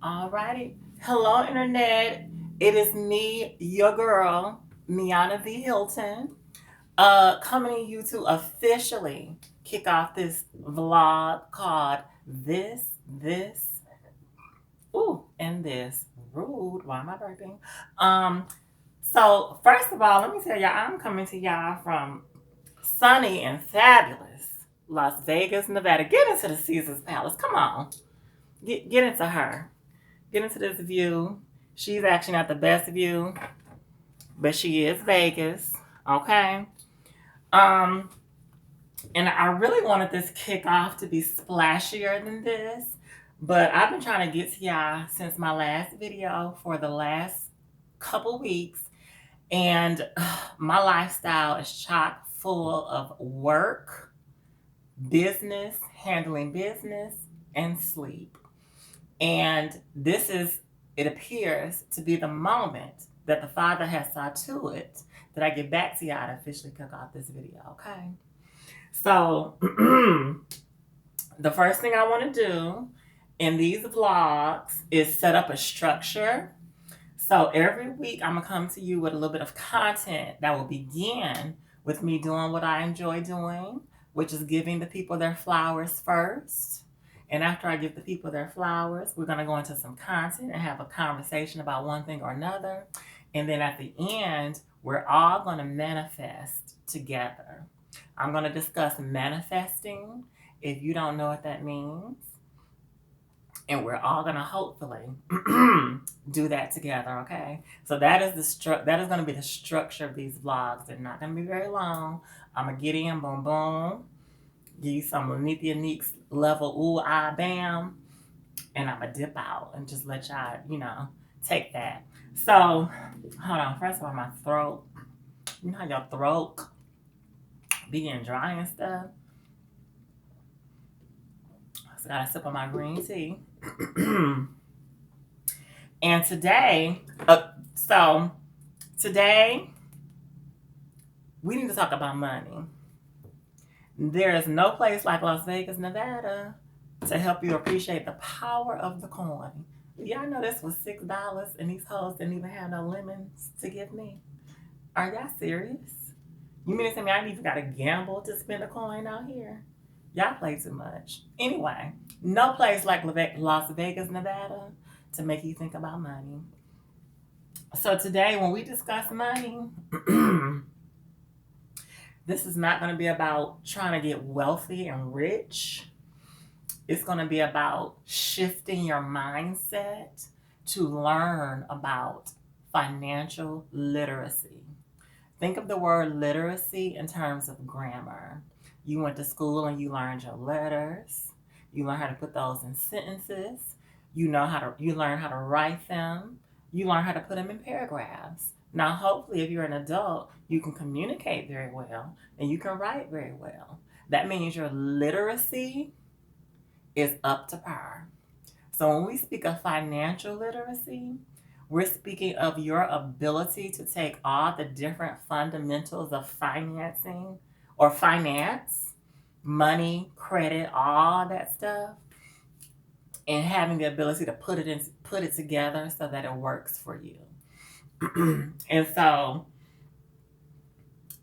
Alrighty. Hello, Internet. It is me, your girl, Miana V. Hilton, coming to you to officially kick off this vlog called This, and This. Rude. Why am I burping? Um, so first of all, let me tell y'all, I'm coming to y'all from sunny and fabulous Las Vegas, Nevada. Get into the Caesars Palace. Come on. Get into her. Get into this view. She's actually not the best view, but she is Vegas. Okay. Um, and I really wanted this kickoff to be splashier than this, but I've been trying to get to y'all since my last video for the last couple weeks, and my lifestyle is chock full of work, business, handling business, and sleep. And this is, it appears to be the moment that the Father has saw to it that I get back to y'all to officially kick off this video, okay? So, the first thing I want to do in these vlogs is set up a structure. So every week I'm gonna come to you with a little bit of content that will begin with me doing what I enjoy doing, which is giving the people their flowers first. And after I give the people their flowers, we're gonna go into some content and have a conversation about one thing or another. And then at the end, we're all gonna manifest together. I'm gonna discuss manifesting if you don't know what that means. And we're all gonna hopefully do that together, okay? So that is that is gonna be the structure of these vlogs. They're not gonna be very long. I'm gonna get in, boom, boom, give you some Lanithia Neeks level, ooh, ah, bam, and I'm gonna dip out and just let y'all, take that. So, hold on. First of all, my throat. You know how your throat being dry and stuff. So I gotta sip on my green tea. And today, today, we need to talk about money. There is no place like Las Vegas, Nevada to help you appreciate the power of the coin. Y'all know this was $6 and these hoes didn't even have no lemons to give me. Are y'all serious? You mean to tell me I ain't even got to gamble to spend a coin out here? Y'all play too much. Anyway, no place like Las Vegas, Nevada to make you think about money. So today, when we discuss money, this is not going to be about trying to get wealthy and rich. It's going to be about shifting your mindset to learn about financial literacy. Think of the word literacy in terms of grammar. You went to school and you learned your letters. You learn how to put those in sentences. You learn how to write them. You learn how to put them in paragraphs. Now, hopefully, if you're an adult, you can communicate very well and you can write very well. That means your literacy is up to par. So when we speak of financial literacy, we're speaking of your ability to take all the different fundamentals of financing or finance, money, credit, all that stuff, and having the ability to put it together so that it works for you. And so,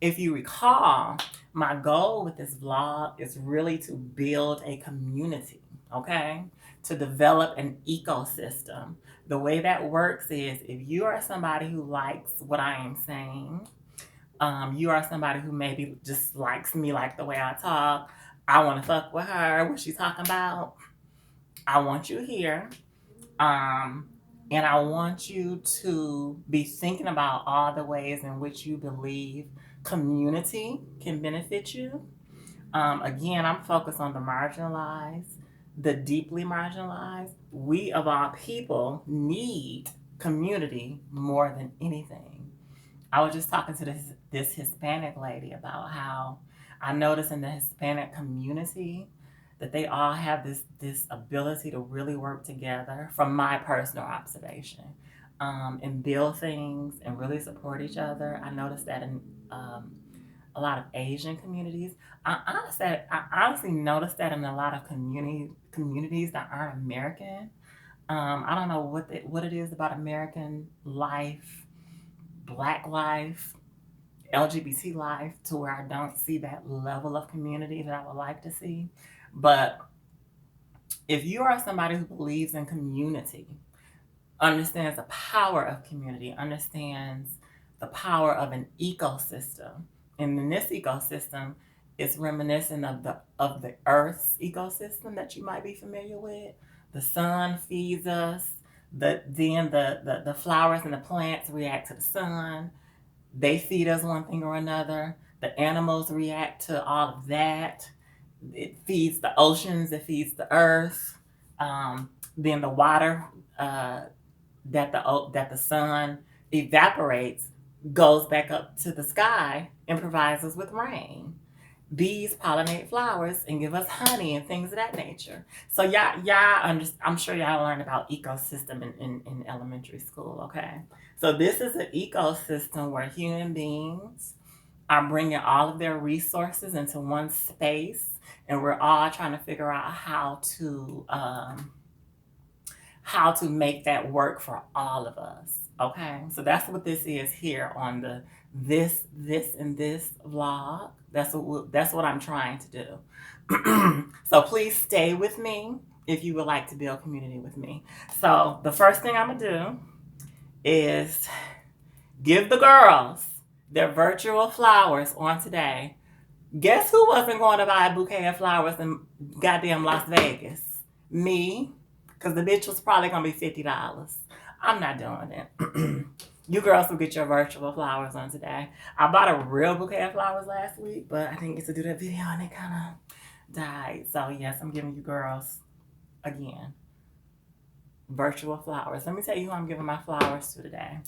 if you recall, my goal with this vlog is really to build a community, okay? To develop an ecosystem. The way that works is if you are somebody who likes what I am saying, you are somebody who maybe just likes me like the way I talk, I want to fuck with her, what she's talking about, I want you here. And I want you to be thinking about all the ways in which you believe community can benefit you. Again, I'm focused on the marginalized, the deeply marginalized. We, of all people, need community more than anything. I was just talking to this Hispanic lady about how I notice in the Hispanic community that they all have this ability to really work together from my personal observation, and build things and really support each other. I noticed that in a lot of Asian communities. I honestly noticed that in a lot of communities that aren't American. I don't know what it is about American life, Black life, LGBT life, to where I don't see that level of community that I would like to see. But if you are somebody who believes in community, understands the power of community, understands the power of an ecosystem, and in this ecosystem, it's reminiscent of the Earth's ecosystem that you might be familiar with. The sun feeds us. The flowers and the plants react to the sun. They feed us one thing or another. The animals react to all of that. It feeds the oceans. It feeds the earth. Then the water that the sun evaporates goes back up to the sky and provides us with rain. Bees pollinate flowers and give us honey and things of that nature. So I'm sure y'all learned about ecosystem in elementary school. Okay, so this is an ecosystem where human beings are bringing all of their resources into one space, and we're all trying to figure out how to make that work for all of us. Okay, so that's what this is here on the and this vlog. That's what I'm trying to do. So please stay with me if you would like to build community with me. So the first thing I'm gonna do is give the girls their virtual flowers on today. Guess who wasn't going to buy a bouquet of flowers in goddamn Las Vegas? Me, because the bitch was probably going to be $50. I'm not doing it. You girls will get your virtual flowers on today. I bought a real bouquet of flowers last week, but I didn't get to do that video and it kind of died. So yes, I'm giving you girls, again, virtual flowers. Let me tell you who I'm giving my flowers to today.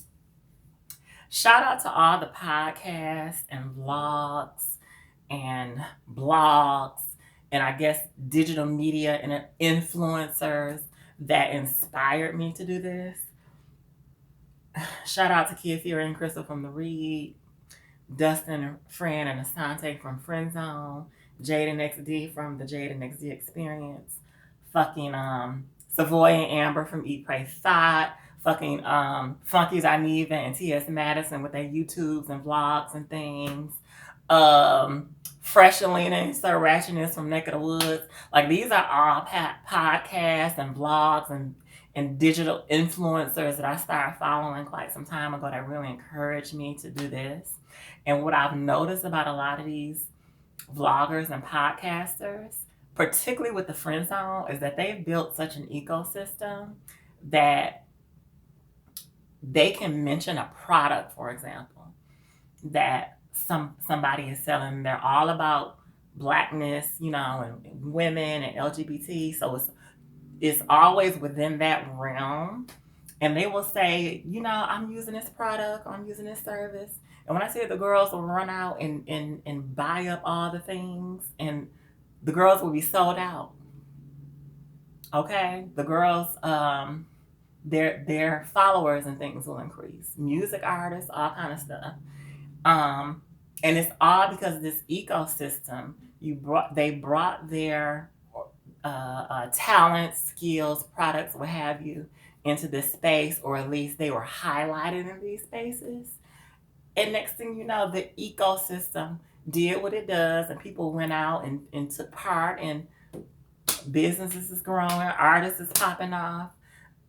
Shout out to all the podcasts and vlogs and blogs and I guess digital media and influencers that inspired me to do this. Shout out to Kia Fury and Crystal from The Read, Dustin, Fran, and Asante from Friend Zone, Jade and XD from the Jade and XD Experience, fucking Savoy and Amber from Eat, Pray, Thought, fucking Funky's Ineva and T.S. Madison with their YouTubes and vlogs and things, Fresh Alina and Sir Ratchetness from Neck of the Woods. Like, these are all podcasts and vlogs and digital influencers that I started following quite some time ago that really encouraged me to do this. And what I've noticed about a lot of these vloggers and podcasters, particularly with the Friend Zone, is that they've built such an ecosystem that they can mention a product, for example, that somebody is selling. They're all about Blackness, and women and LGBT. So it's always within that realm. And they will say, I'm using this product, I'm using this service. And when I say the girls will run out and buy up all the things, and the girls will be sold out. Okay? The girls, their followers and things will increase. Music artists, all kind of stuff. And it's all because of this ecosystem. They brought their talents, skills, products, what have you, into this space, or at least they were highlighted in these spaces. And next thing you know, the ecosystem did what it does, and people went out and took part, and businesses is growing, artists is popping off,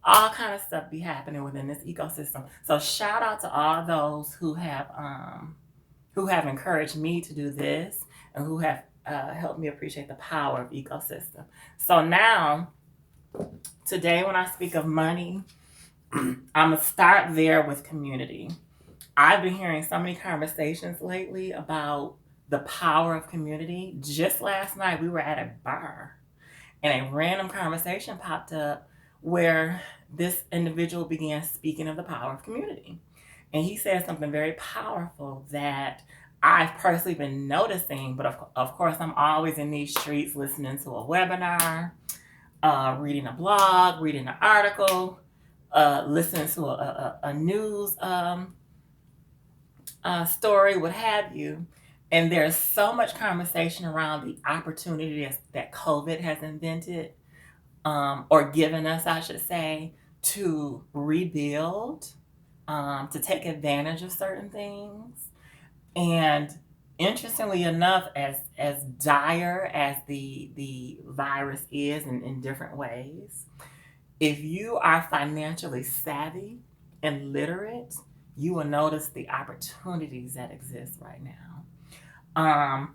all kind of stuff be happening within this ecosystem. So shout out to all those who have encouraged me to do this and who have helped me appreciate the power of ecosystem. So now, today when I speak of money, I'm going to start there with community. I've been hearing so many conversations lately about the power of community. Just last night, we were at a bar, and a random conversation popped up where this individual began speaking of the power of community. And he said something very powerful that I've personally been noticing, but of course, I'm always in these streets listening to a webinar, reading a blog, reading an article, listening to a news story, what have you. And there's so much conversation around the opportunities that COVID has invented or given us, I should say, to rebuild, to take advantage of certain things. And interestingly enough, as dire as the virus is in different ways, if you are financially savvy and literate, you will notice the opportunities that exist right now.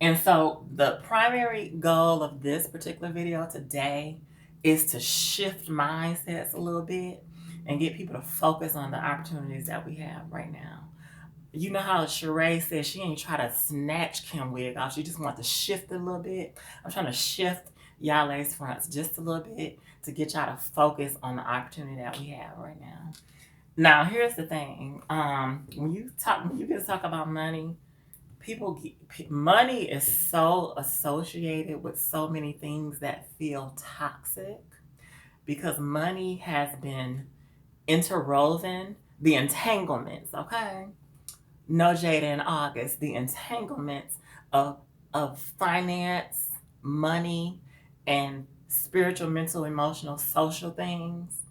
And so the primary goal of this particular video today is to shift mindsets a little bit and get people to focus on the opportunities that we have right now. You know how Sheree says she ain't try to snatch Kim wig off. She just wants to shift it a little bit. I'm trying to shift y'all lace fronts just a little bit to get y'all to focus on the opportunity that we have right now. Now, here's the thing. When you get to talk about money, money is so associated with so many things that feel toxic because money has been interwoven, the entanglements, okay? No Jada in August, the entanglements of finance, money, and spiritual, mental, emotional, social things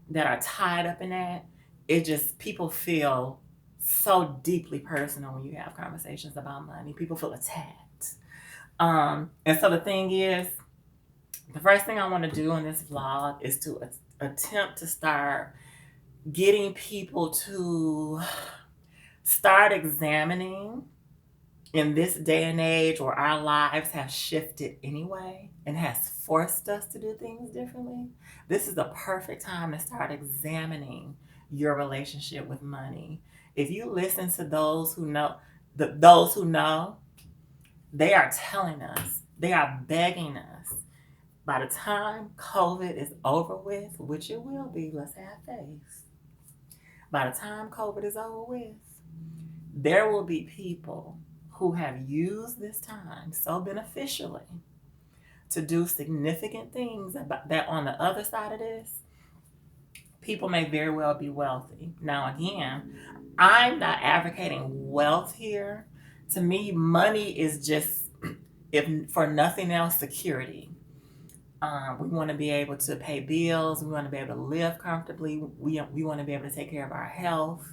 that are tied up in that. It just, people feel so deeply personal when you have conversations about money. People feel attacked. And so the thing is, the first thing I want to do in this vlog is to attempt to start getting people to start examining, in this day and age where our lives have shifted anyway and has forced us to do things differently. This is the perfect time to start examining your relationship with money. If you listen to those who know, they are telling us, they are begging us, by the time COVID is over with, which it will be, let's have faith. By the time COVID is over with, there will be people who have used this time so beneficially to do significant things that on the other side of this, people may very well be wealthy. Now, again, I'm not advocating wealth here. To me, money is just, if for nothing else, security. We want to be able to pay bills. We want to be able to live comfortably. We want to be able to take care of our health,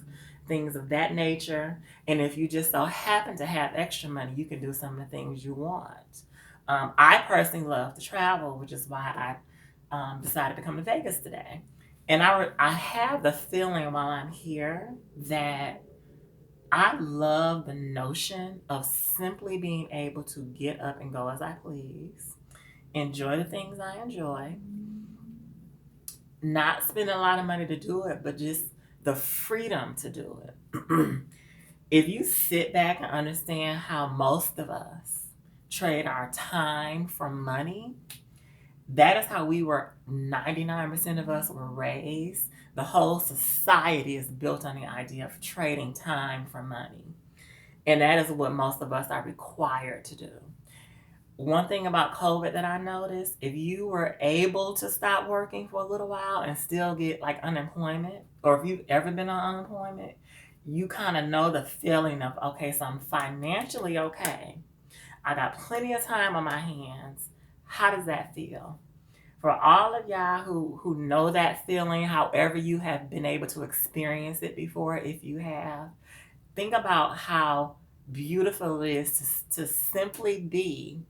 things of that nature. And if you just so happen to have extra money, you can do some of the things you want. I personally love to travel, which is why I decided to come to Vegas today. And I have the feeling while I'm here that I love the notion of simply being able to get up and go as I please, enjoy the things I enjoy, not spend a lot of money to do it, but just the freedom to do it. If you sit back and understand how most of us trade our time for money, that is how 99% of us were raised. The whole society is built on the idea of trading time for money. And that is what most of us are required to do. One thing about COVID that I noticed, if you were able to stop working for a little while and still get like unemployment, or if you've ever been on unemployment, you kind of know the feeling of, okay, so I'm financially okay. I got plenty of time on my hands. How does that feel? For all of y'all who know that feeling, however you have been able to experience it before, if you have, think about how beautiful it is to simply be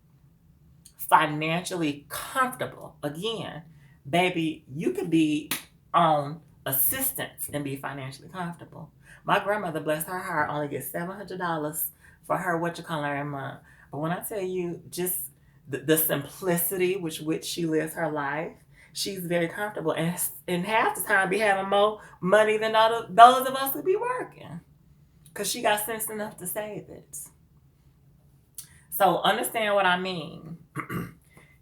financially comfortable. Again, baby, you could be on assistance and be financially comfortable. My grandmother, bless her heart, only gets $700 for her a month. But when I tell you just the simplicity with which she lives her life, she's very comfortable, and half the time be having more money than those of us who be working, because she got sense enough to save it. So understand what I mean.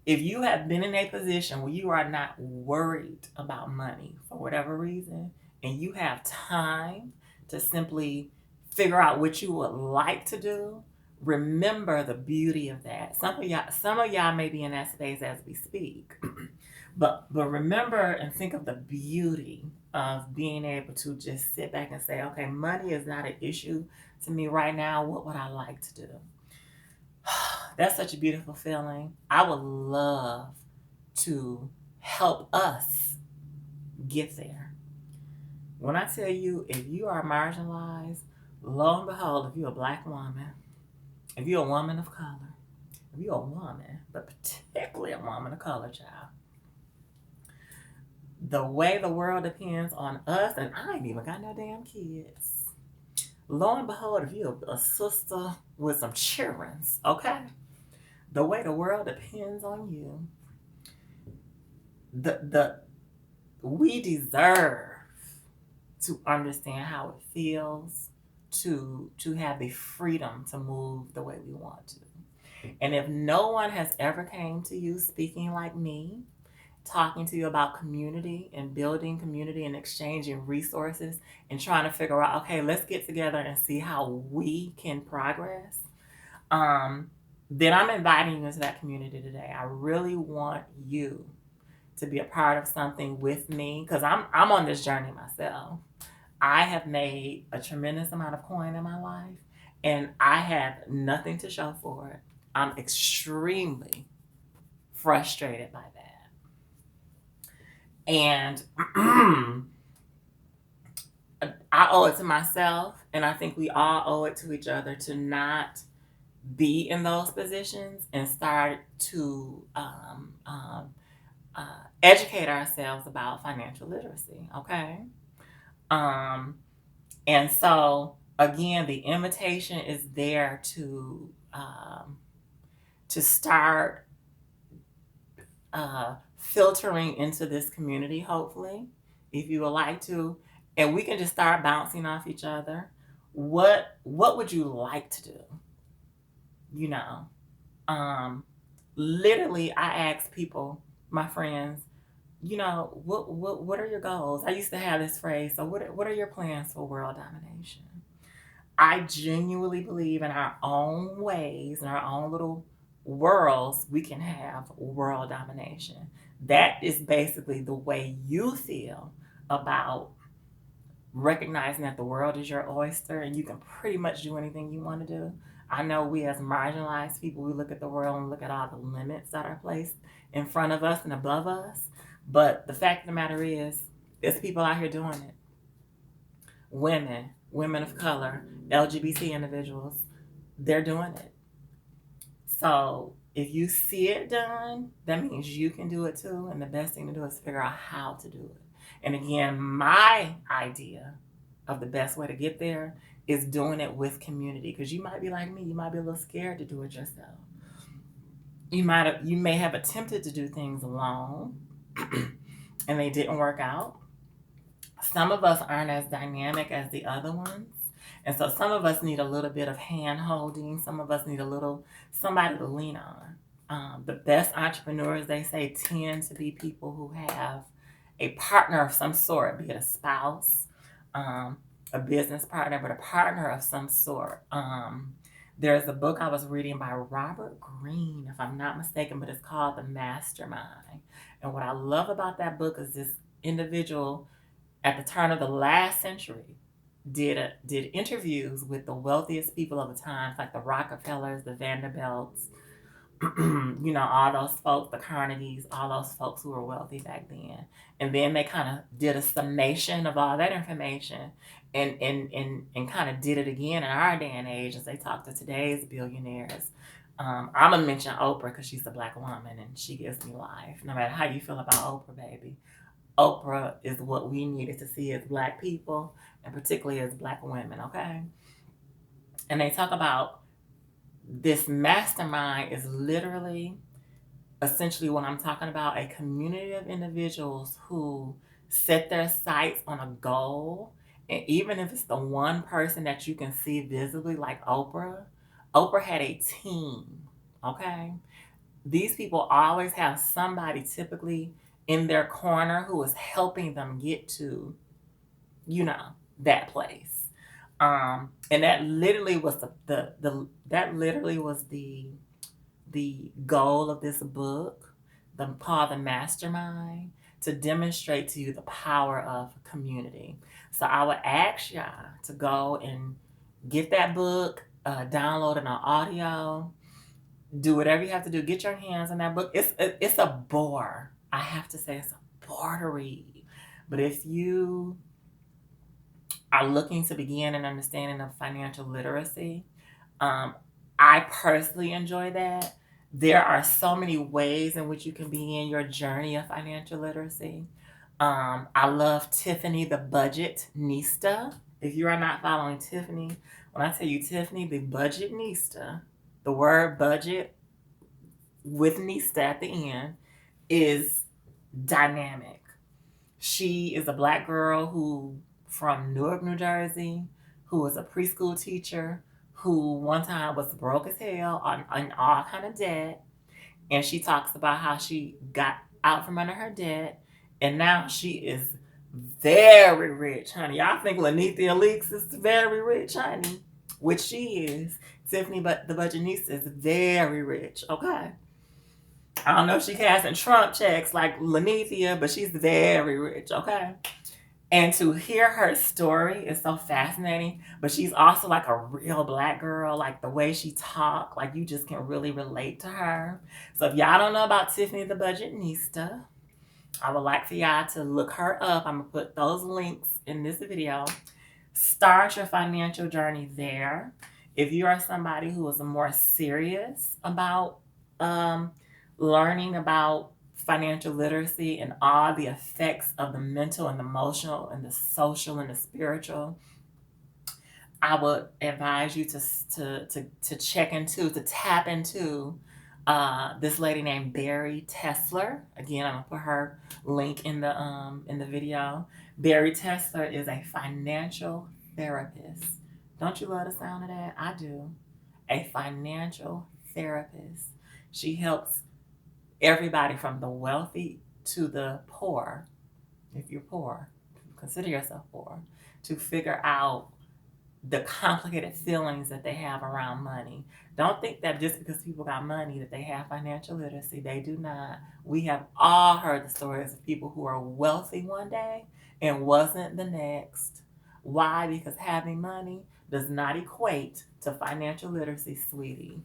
If you have been in a position where you are not worried about money for whatever reason, and you have time to simply figure out what you would like to do, remember the beauty of that. Some of y'all may be in that space as we speak, but remember and think of the beauty of being able to just sit back and say, okay, money is not an issue to me right now. What would I like to do? That's such a beautiful feeling. I would love to help us get there. When I tell you, if you are marginalized, lo and behold, if you're a black woman, if you're a woman of color, if you're a woman, but particularly a woman of color, child, the way the world depends on us, and I ain't even got no damn kids. Lo and behold, if you're a sister with some children, okay, the way the world depends on you, the we deserve to understand how it feels to have the freedom to move the way we want to. And if no one has ever came to you speaking like me, talking to you about community and building community and exchanging resources and trying to figure out, okay, let's get together and see how we can progress, then I'm inviting you into that community today. I really want you to be a part of something with me because I'm on this journey myself. I have made a tremendous amount of coin in my life and I have nothing to show for it. I'm extremely frustrated by that. And I owe it to myself, and I think we all owe it to each other to not be in those positions and start to educate ourselves about financial literacy, okay? And so, again, the invitation is there to start filtering into this community, hopefully, if you would like to, and we can just start bouncing off each other. What would you like to do? You know, literally, I ask people, my friends, you know, what are your goals? I used to have this phrase. So, what are your plans for world domination? I genuinely believe in our own ways, in our own little worlds, we can have world domination. That is basically the way you feel about recognizing that the world is your oyster and you can pretty much do anything you want to do. I know we as marginalized people, we look at the world and look at all the limits that are placed in front of us and above us. But the fact of the matter is, there's people out here doing it. Women of color, LGBT individuals, they're doing it. So if you see it done, that means you can do it too. And the best thing to do is figure out how to do it. And again, my idea of the best way to get there is doing it with community. Because you might be like me, you might be a little scared to do it yourself. You may have attempted to do things alone and they didn't work out. Some of us aren't as dynamic as the other ones. And so some of us need a little bit of hand holding. Some of us need somebody to lean on. The best entrepreneurs, they say, tend to be people who have a partner of some sort, be it a spouse, a business partner, but a partner of some sort. There's a book I was reading by Robert Greene, if I'm not mistaken, but it's called The Mastermind. And what I love about that book is this individual at the turn of the last century did interviews with the wealthiest people of the times, like the Rockefellers, the Vanderbilts, you know, all those folks, the Carnegies, all those folks who were wealthy back then. And then they kind of did a summation of all that information and kind of did it again in our day and age as they talk to today's billionaires. I'm going to mention Oprah because she's a black woman and she gives me life. No matter how you feel about Oprah, baby. Oprah is what we needed to see as black people and particularly as black women, okay? And they talk about this mastermind is literally essentially what I'm talking about, a community of individuals who set their sights on a goal. And even if it's the one person that you can see visibly, like Oprah had a team, okay? These people always have somebody typically in their corner who is helping them get to, you know, that place. And that literally was the goal of this book, called The Mastermind, to demonstrate to you the power of community. So I would ask y'all to go and get that book, download it on audio, Do whatever you have to do. Get your hands on that book. It's a bore. I have to say, it's a bore to read. But if you are looking to begin an understanding of financial literacy, I personally enjoy that. There are so many ways in which you can begin your journey of financial literacy. I love Tiffany the Budget Nista. If you are not following Tiffany, when I tell you Tiffany the Budget Nista, the word budget with Nista at the end is dynamic. She is a Black girl who from Newark, New Jersey, who was a preschool teacher, who one time was broke as hell on all kind of debt. And she talks about how she got out from under her debt, and now she is very rich, honey. Y'all think Lanithia Leaks is very rich, honey, which she is. Tiffany, but the Budgetnista is very rich, okay? I don't know if she casting Trump checks like Lanithia, but she's very rich, okay? And to hear her story is so fascinating. But she's also like a real Black girl. Like the way she talk, like you just can really relate to her. So if y'all don't know about Tiffany the Budgetnista, I would like for y'all to look her up. I'm gonna put those links in this video. Start your financial journey there. If you are somebody who is more serious about learning about financial literacy and all the effects of the mental and the emotional and the social and the spiritual, I would advise you to check into, to tap into this lady named Barry Tesler. Again, I'm gonna put her link in the video. Barry Tesler is a financial therapist. Don't you love the sound of that? I do. A financial therapist. She helps everybody from the wealthy to the poor, if you're poor, consider yourself poor, to figure out the complicated feelings that they have around money. Don't think that just because people got money that they have financial literacy. They do not. We have all heard the stories of people who are wealthy one day and wasn't the next. Why? Because having money does not equate to financial literacy, sweetie.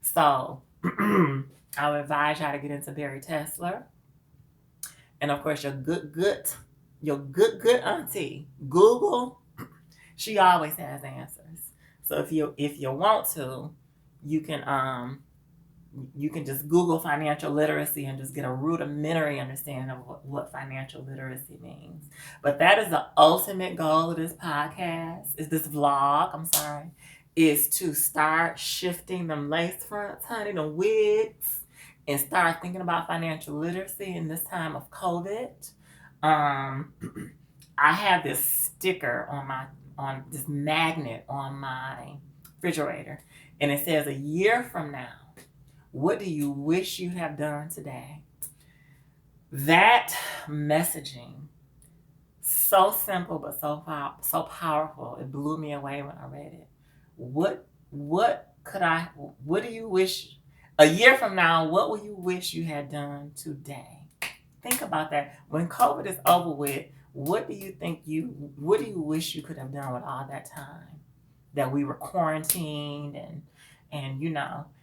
So I would advise y'all to get into Barry Tesler. And of course, your good auntie, Google, she always has answers. So if you want to, you can just Google financial literacy and just get a rudimentary understanding of what financial literacy means. But that is the ultimate goal of this podcast, is this vlog, I'm sorry, is to start shifting them lace fronts, honey, the wigs, and start thinking about financial literacy in this time of COVID. I have this sticker on this magnet on my refrigerator, and it says, "A year from now, what do you wish you'd have done today?" That messaging, so simple but so powerful. It blew me away when I read it. What do you wish a year from now? What will you wish you had done today? Think about that. When COVID is over with, what do you wish you could have done with all that time that we were quarantined and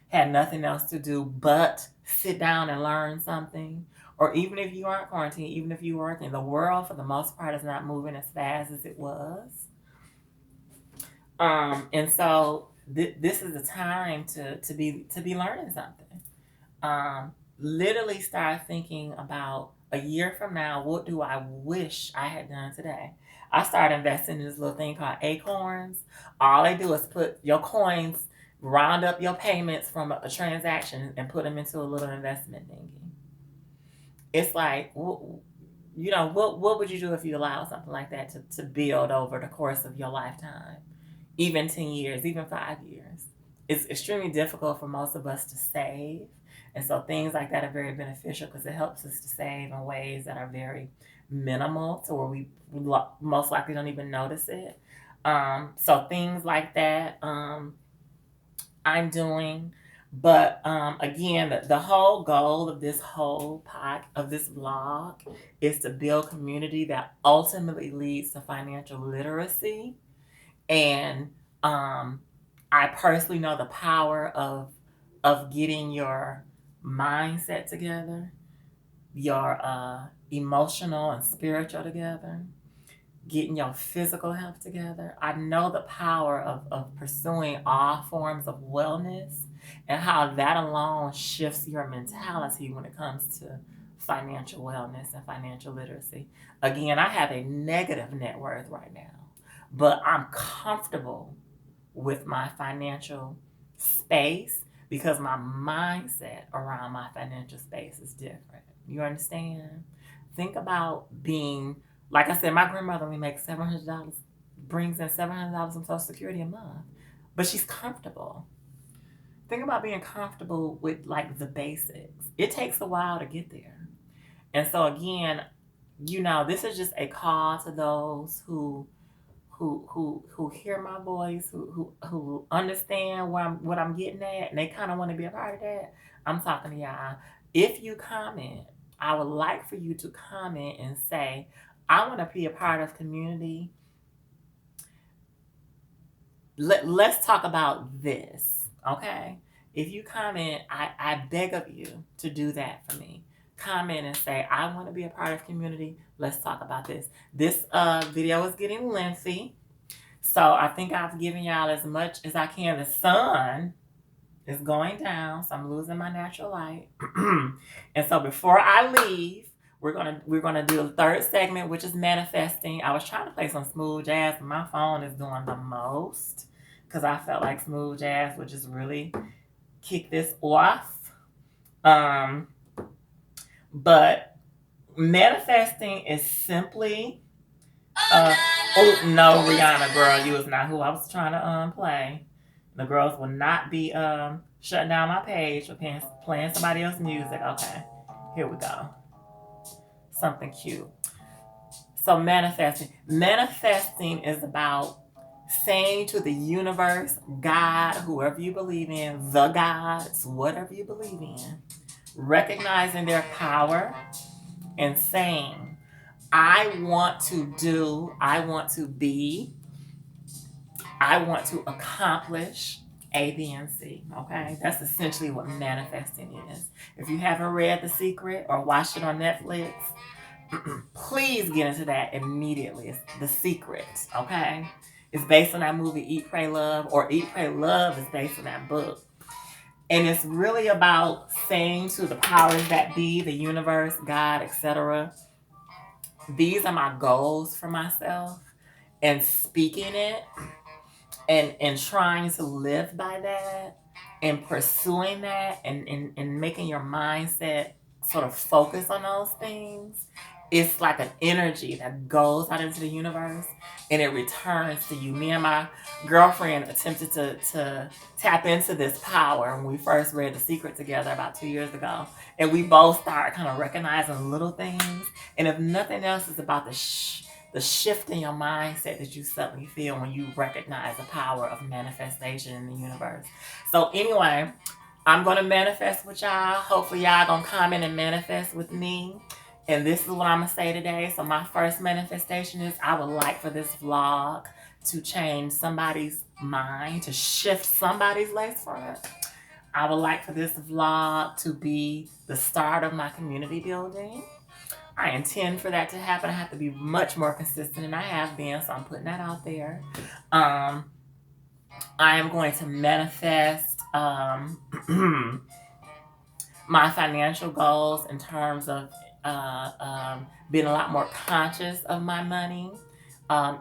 had nothing else to do but sit down and learn something? Or even if you aren't quarantined, even if you weren't, the world for the most part is not moving as fast as it was. And so this is the time to be learning something. Literally start thinking about a year from now, what do I wish I had done today? I started investing in this little thing called Acorns. All they do is put your coins, round up your payments from a transaction and put them into a little investment thingy. It's like, what would you do if you allowed something like that to build over the course of your lifetime? Even 10 years, even 5 years. It's extremely difficult for most of us to save. And so things like that are very beneficial because it helps us to save in ways that are very minimal to where we most likely don't even notice it. So things like that I'm doing. But again, the whole goal of this this vlog is to build community that ultimately leads to financial literacy. And I personally know the power of of getting your mindset together, your emotional and spiritual together, getting your physical health together. I know the power of pursuing all forms of wellness and how that alone shifts your mentality when it comes to financial wellness and financial literacy. Again, I have a negative net worth right now, but I'm comfortable with my financial space because my mindset around my financial space is different. You understand? Think about being, like I said, my grandmother only makes $700, brings in $700 from Social Security a month, but she's comfortable. Think about being comfortable with like the basics. It takes a while to get there. And so again, this is just a call to those who hear my voice, who understand what I'm getting at, and they kind of want to be a part of that. I'm talking to y'all. If you comment, I would like for you to comment and say, I want to be a part of community. Let's talk about this, okay? If you comment, I beg of you to do that for me. Comment and say, I want to be a part of community. Let's talk about this. This video is getting lengthy, so I think I've given y'all as much as I can. The sun is going down, so I'm losing my natural light. And so before I leave, we're gonna do the third segment, which is manifesting. I was trying to play some smooth jazz, but my phone is doing the most because I felt like smooth jazz would just really kick this off. But manifesting is simply oh no, Rihanna girl, you is not who I was trying to play. The girls will not be shutting down my page for playing somebody else's music. Okay, here we go. Something cute. So manifesting is about saying to the universe, God, whoever you believe in, the gods, whatever you believe in, recognizing their power and saying, I want to do, I want to be, I want to accomplish A, B, and C. Okay? That's essentially what manifesting is. If you haven't read The Secret or watched it on Netflix, please get into that immediately. It's The Secret. Okay? It's based on that movie Eat, Pray, Love, or Eat, Pray, Love is based on that book. And it's really about saying to the powers that be, the universe, God, etc., these are my goals for myself, and speaking it and trying to live by that and pursuing that and making your mindset sort of focus on those things. It's like an energy that goes out into the universe and it returns to you. Me and my girlfriend attempted to tap into this power when we first read The Secret together about 2 years ago. And we both started kind of recognizing little things. And if nothing else, it's about the shift in your mindset that you suddenly feel when you recognize the power of manifestation in the universe. So anyway, I'm going to manifest with y'all. Hopefully y'all going to comment and manifest with me. And this is what I'm going to say today. So my first manifestation is I would like for this vlog to change somebody's mind, to shift somebody's lace front. I would like for this vlog to be the start of my community building. I intend for that to happen. I have to be much more consistent than I have been, so I'm putting that out there. I am going to manifest my financial goals in terms of being a lot more conscious of my money,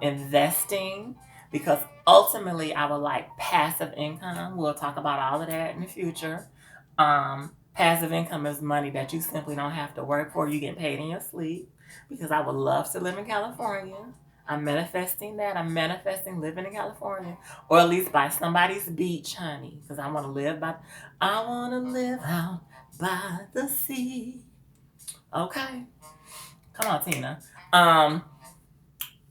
investing, because ultimately I would like passive income. We'll talk about all of that in the future. Passive income is money that you simply don't have to work for. You get paid in your sleep, because I would love to live in California. I'm manifesting that. I'm manifesting living in California, or at least by somebody's beach, honey, because I want to live out by the sea. Okay. Come on, Tina. I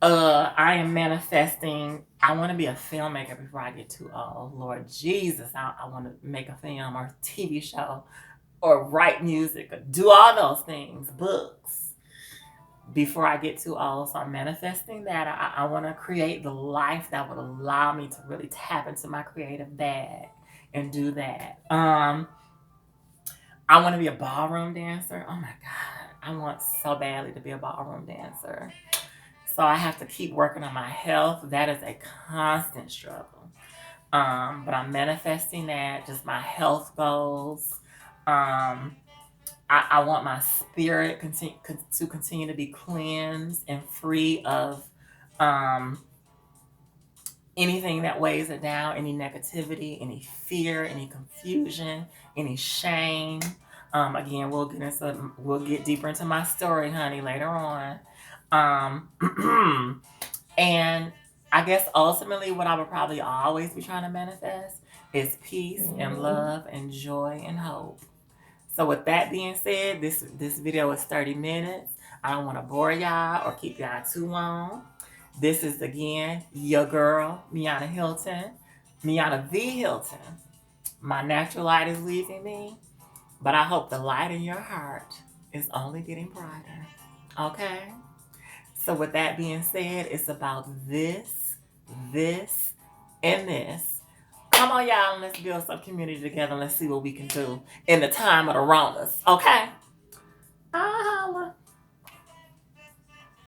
am manifesting. I want to be a filmmaker before I get too old. Lord Jesus, I want to make a film or TV show or write music or do all those things, books, before I get too old. So I'm manifesting that. I want to create the life that would allow me to really tap into my creative bag and do that. I want to be a ballroom dancer. Oh my God. I want so badly to be a ballroom dancer. So I have to keep working on my health. That is a constant struggle. But I'm manifesting that, just my health goals. I want my spirit to continue to be cleansed and free of anything that weighs it down, any negativity, any fear, any confusion, any shame. Again, we'll get deeper into my story, honey, later on. And I guess ultimately what I would probably always be trying to manifest is peace and love and joy and hope. So with that being said, this video is 30 minutes. I don't want to bore y'all or keep y'all too long. This is again your girl, Miana Hilton, Miana V. Hilton. My natural light is leaving me, but I hope the light in your heart is only getting brighter. Okay? So with that being said, it's about this, and this. Come on, y'all, and let's build some community together and let's see what we can do in the time of the Ronas. Okay?